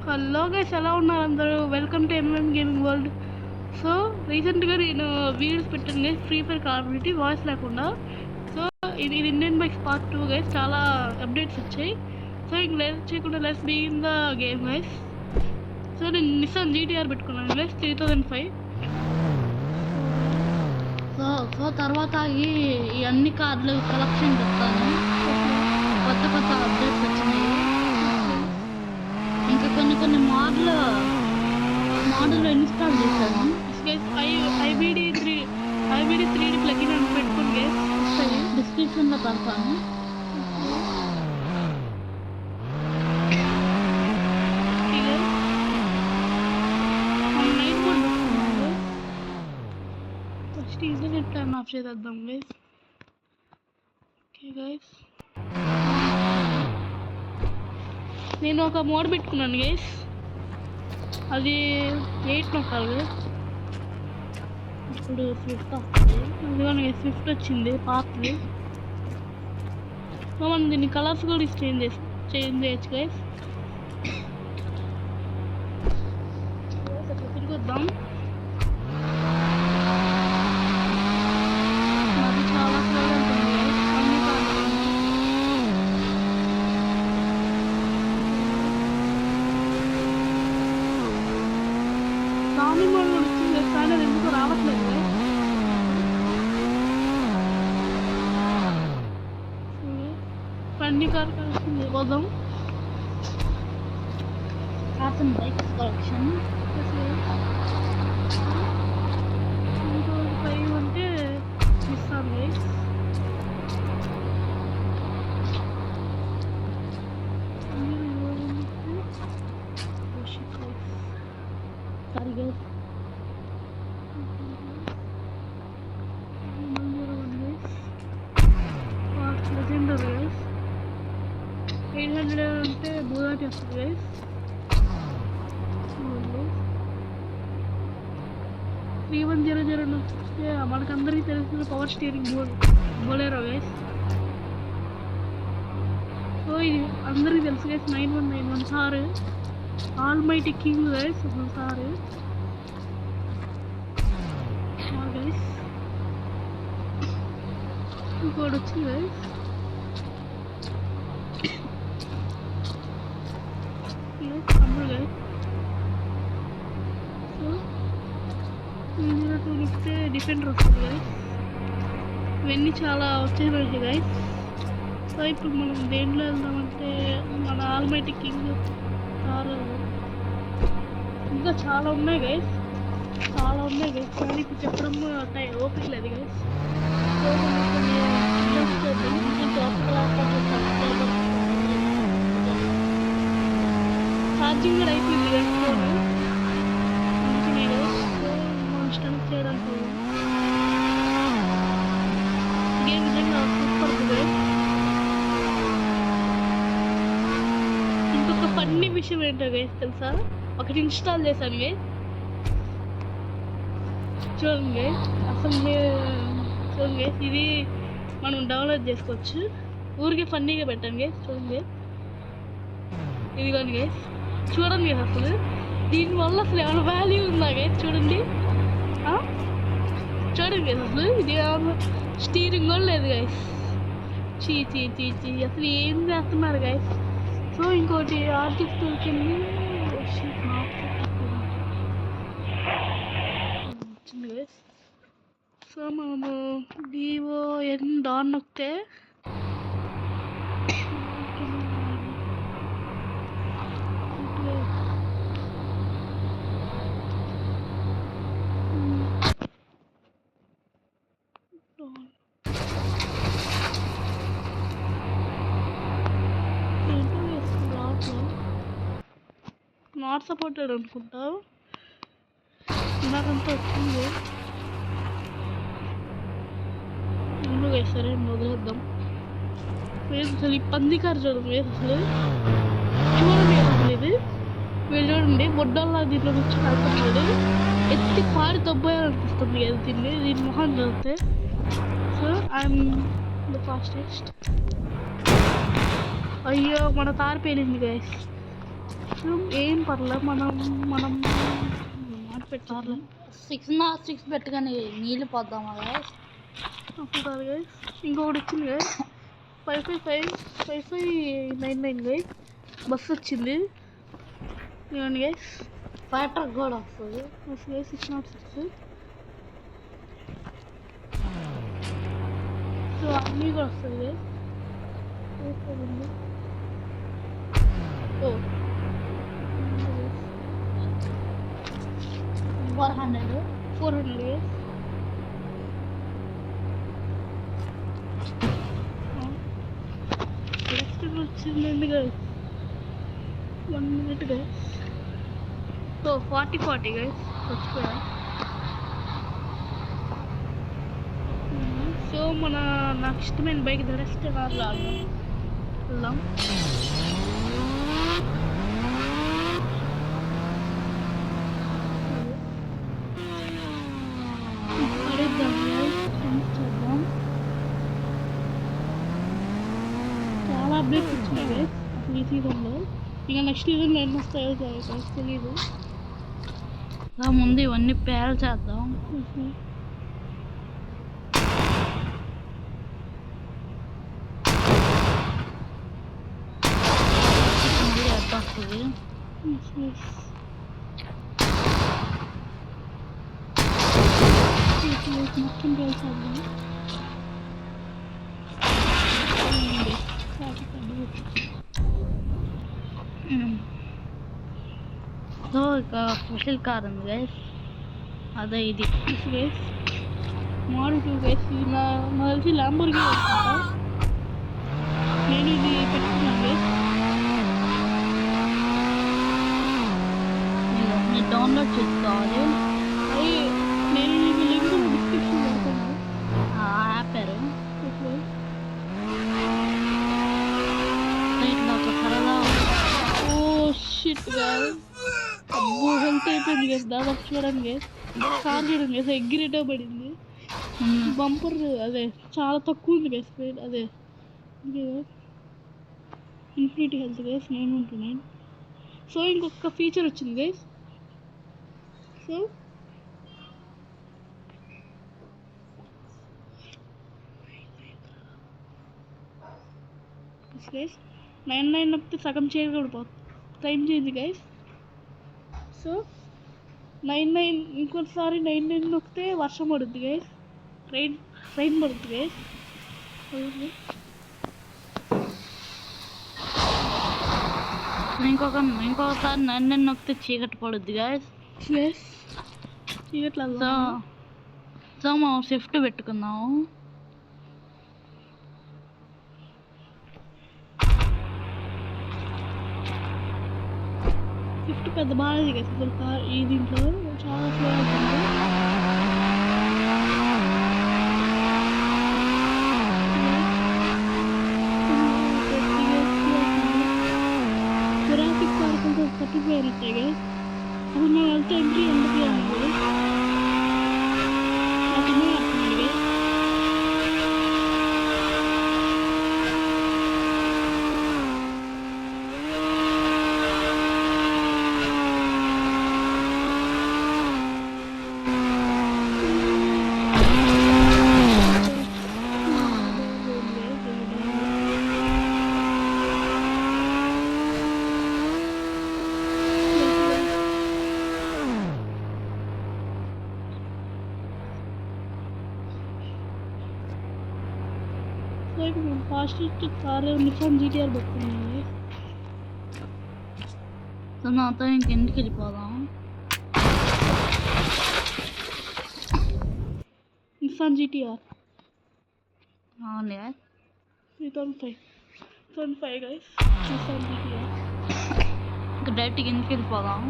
Hello guys, ఎలా ఉన్నారు అందరూ? Welcome to MM gaming world. So రీసెంట్గా నేను వీడియోస్ పెట్టాను guys, free fire community voice లేకుండా. సో ఇది ఇండియన్ బైక్స్ పార్ట్ 2 గైస్, చాలా అప్డేట్స్ వచ్చాయి. సో ఇంక లేట్ చేయకుండా let's begin the game guys. So నేను నిసాన్ జీటీఆర్ పెట్టుకున్నాను గైస్, 3005. సో తర్వాత ఈ అన్ని కార్లు కలెక్షన్ చెప్తాను. కొత్త అప్డేట్స్ వచ్చినాయి. ఇంకా కొన్ని మోడల్ ఇన్స్టాల్ చేశాను. ఐబిడి 3D ప్లగిన్ అని పెట్టుకుని గైస్, వస్తాయి డిస్క్రిప్షన్లో పెడతాను. నైట్ మోడ్ పెట్టుకున్నాను. ఫస్ట్ ఇంటర్నెట్ టైం ఆఫ్ చేద్దాం గైస్. ఓకే గైస్, నేను ఒక మోడ్ పెట్టుకున్నాను గైస్, అది 8 నొక్కాలి గైస్. ఇప్పుడు స్విఫ్ట్ వస్తుంది, అందుకని స్విఫ్ట్ వచ్చింది పాతది. సో మనం దీన్ని కలర్స్ కూడా చేంజ్ చేయొచ్చు గైస్. తిరిగొద్దాం. అది చాలా స్లోగా ఉంటుంది గైస్, అన్ని కార్లు. దాని మోడ్ కూడా వచ్చింది కానీ అది ఎందుకు రావట్లేదు గైస్. అన్ని కార్ కలిసింది పోదాం. కాటన్ బైక్స్ కలెక్షన్ 5 అంటే ఇస్తాను గైస్. సారీ గైస్, 800 అంటే బూదాటి వస్తుంది గైస్. 3100 వస్తే మనకందరికీ తెలిసిన పవర్ స్టీరింగ్ బోలేరో గైస్. సో ఇది అందరికీ తెలుసు guys, 9191 sir almighty king guys. Sir guys ఇంకోటి వచ్చింది గైస్. సో డిఫెండర్ వస్తుంది గైస్. ఇవన్నీ చాలా వచ్చే రోజు గైస్. సో ఇప్పుడు మనం దేంట్లో వెళ్దామంటే మన ఆల్మైటీ కింగ్ కారు, ఇంకా చాలా ఉన్నాయి గైస్, కానీ ఇప్పుడు చెప్పడం ఓపిక లేదు గైస్. సో ఛార్జింగ్ కూడా అయిపోయింది గైస్. ఫోన్ మంచిగా గైస్. సో మనం స్టంట్ చేయడానికి గేమ్ నిజంగా సూపర్ గైస్. ఇంకొక ఫన్నీ విషయం ఏంటో గైస్ తెలుసా, ఒకటి ఇన్స్టాల్ చేశాను గైస్. చూడండి గైస్, అసలు చూడండి గైస్, ఇది మనం డౌన్లోడ్ చేసుకోవచ్చు. ఊరికే ఫన్నీగా పెట్టాను గైస్. చూడండి గైస్, ఇదిగోండి గైస్, చూడండి గైస్. అసలు దీనివల్ల అసలు ఏమైనా వాల్యూ ఉందా గైస్? చూడండి గైస్, అసలు ఇది స్టీరింగ్ కూడా లేదు గైస్. చీ అసలు ఏం చేస్తున్నారు గైస్. సో ఇంకోటి ఆర్టిస్ట్ వచ్చింది గైస్. సో మనము DON డాన్ నొక్కితే నాట్ సపోర్టెడ్ అనుకుంటా, నాకంతా వచ్చింది. ముందుగా సరే మొదలెద్దాం. అసలు ఈ పంది కారు చూడండి అసలు ఇది వీళ్ళు చూడండి, బొడ్డల్లా దీంట్లో నుంచి కలుపుతున్నాడు. ఎత్తి పాడి దొబ్బేయాలనిపిస్తుంది కదా దీని మొహం చదివితే. So I'm the fastest. అయ్యో మన కార్ పేలింది గైస్. ఏం పర్లేదు మనం మనం మాట పర్లే పెట్టాలి. 6 పెట్టగానే నీళ్ళు పోద్దామా గైస్? అప్పుడు కాదు గైస్, ఇంకొకటి వచ్చింది గైస్, 5599 గైస్, బస్సు వచ్చింది. ఇవ్వండి గైస్, ఫైర్ ట్రక్ కూడా వస్తుంది. Bus guys 606. సో అన్నీ కూడా వస్తుంది గైస్. ఓ 400 400 నెక్స్ట్ వచ్చిందండి guys, 1 minute guys. So 40 guys వచ్చిపోయా. సో నాకు ఇష్టమైన బైక్ ధరిస్తే కార్లో వెళ్దాం. చేద్దాం. చాలా అప్డేట్స్ వచ్చినాయి గైస్ అసలు ఈ సీజన్లో. ఇక నెక్స్ట్ సీజన్లో ఎన్ని వస్తాయో గైస్ తెలీదు. ముందు ఇవన్నీ పేరు చేద్దాం. వస్తుంది మొత్తం చేద్దాం. సో ఇక స్పెషల్ కార్ ఉంది గైస్, అదే ఇది గైస్ మోడల్ 2 గైస్. ఇది నాకు తెలిసి ల్యాంబోర్గిని అనుకుంటా. నేను ఇది పెట్టుకున్నాను గైస్. మీరు డౌన్లోడ్ చేసుకోవాలి. అది నేను మీకు లింక్ డిస్క్రిప్షన్ పెడతాను. యాప్ పేరు ఇట్లా ఒక సరదా. ఓ షిట్ గైస్, అబ్బో హెల్త్ అయిపోయింది గైస్. దాదాపు చూడండి గైస్, కార్ చూడండి గైస్, ఎగ్గిరేటో పడింది. బంపర్ అదే చాలా తక్కువ ఉంది గైస్ స్పీడ్. అదే ఇన్ఫినిటీ హెల్త్ గైస్ 929. సో ఇంకొక ఫీచర్ వచ్చింది గైస్. సో గైస్ 99 నొక్కితే సగం చేయకూడదు, టైం చేయండి గైస్. సో 99 ఇంకోసారి 99 నొక్కితే వర్షం పడుద్ది గైస్, రైన్ పడుద్ది గైస్. ఇంకొకసారి 99 నొక్కితే చీకటి పడుద్ది గైస్. చీకట్లో సో మనం షిఫ్ట్ పెట్టుకుందాము. షిఫ్ట్ పెద్ద బాగాలేదు గైస్ అసలు. కార్ ఈ దీంట్లో చాలా స్లో అవుతుంది. గ్రాఫిక్ కార్డ్ కొంచెం తప్పిపోయినట్టే గైస్. అసలు మనం వెళ్తే ఎంట్రీ ఎందుకు చేయాలి గైస్, నాకేమో అర్థమైంది guys. Fastest car Nissan GTR పెట్టుకున్నాను. సో నాతో ఇంకెందుకు వెళ్ళిపోదాం. నిసాన్ జీటీఆర్ అవును 2005 గైస్. నిసాన్ జీటీఆర్ ఇంకా డైరెక్ట్గా ఎందుకు వెళ్ళిపోదాం.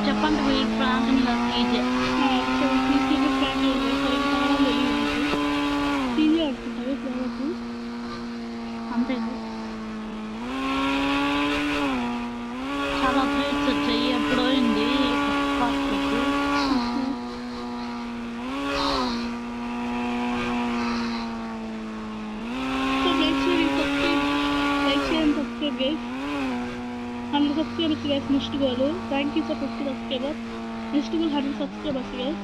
చెప్పండి మీరు ప్రాంతం సీజే అంతే. చాలా అప్డేట్స్ వచ్చాయి. ఎప్పుడో అయింది guys next goal. Thank you for 50 subscriber. Next goal 100 subscribers guys.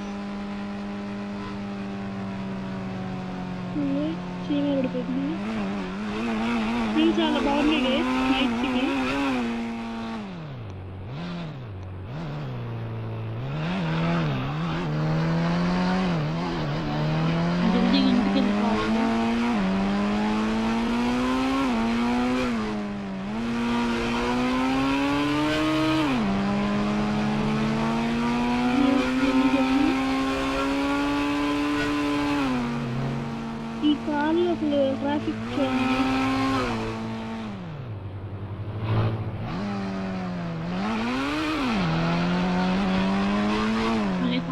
చీమ పడిపోతుంది. ఇది చాలా బాగున్నాయి గైస్ నైట్ సిటీ. జల్దీ ఇంటికి వెళ్ళిపోవాలి. ఈ కార్లో అసలు ట్రాఫిక్ చూడండి.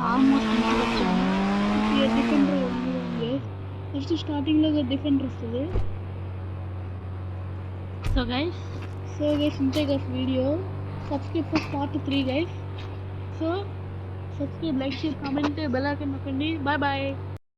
ఆల్మోస్ట్ ఇంటికి వచ్చాము. డిఫెండర్ ఉంది. ఫస్ట్ స్టార్టింగ్లో డిఫెండర్ వస్తుంది. సో గైస్ ఇంతే guys video. Subscribe for part 3 guys. So subscribe, like, share, comment, bell icon నొక్కండి. Bye bye.